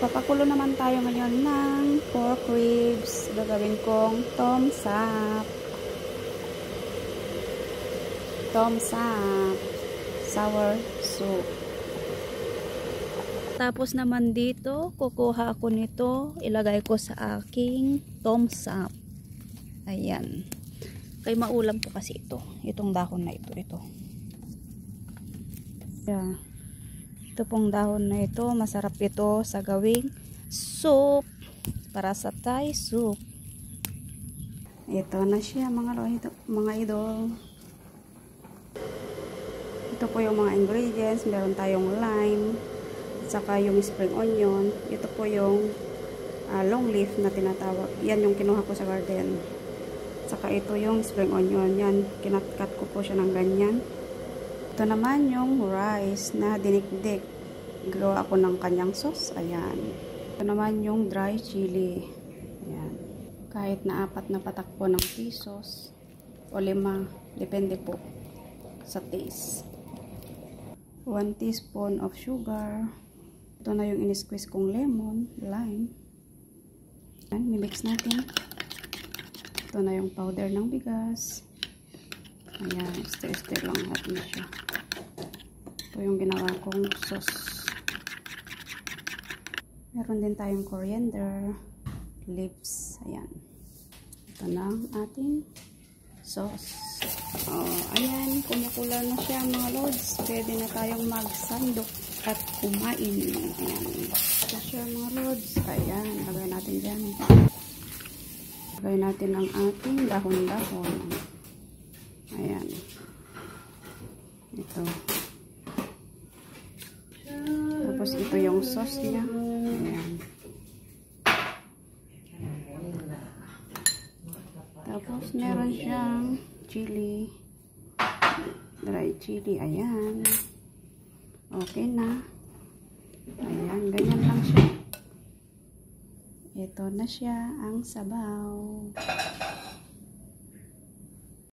Papakulo naman tayo ngayon ng pork ribs. Gagawin kong tom sap. Sour soup. Tapos naman dito, kukuha ako nito, ilagay ko sa aking tom sap. Ayan. Kay maulam po kasi ito. Itong dahon na ito. Yeah. Ito pong dahon na ito, masarap ito sa gawing soup. Para sa Thai soup. Ito na siya mga idol. Ito po yung mga ingredients. Meron tayong lime, saka yung spring onion. Ito po yung long leaf na tinatawag. Yan yung kinuha ko sa garden. Saka ito yung spring onion. Yan, kinat-cut ko po siya ng ganyan. Ito naman yung rice na dinikdik. Gawa ako ng kanyang sauce. Ayan. Ito naman yung dry chili. Ayan. Kahit na 4 na patak po ng pesos o 5. Depende po sa taste. 1 teaspoon of sugar. Ito na yung in-squeeze kong lemon, lime. Ayan, mimix natin. Ito na yung powder ng bigas. Ayan, stir-stir lang natin siya. Ito yung ginawa kong sauce. Meron din tayong coriander leaves. Ayan. Ito na ang ating sauce. Ayan, kumukulo na siya mga lods. Pwede na tayong magsandok at kumain. Ayan. Ito siya mga lods. Ayan, lagay natin dyan. Lagay natin ang ating dahon-dahon. Ayan. Ito. Tapos ito yung sauce niya. Ayan. Tapos meron siyang chili. Dry chili. Ayan. Okay na. Ayan. Ganyan lang siya. Ito na siya ang sabaw.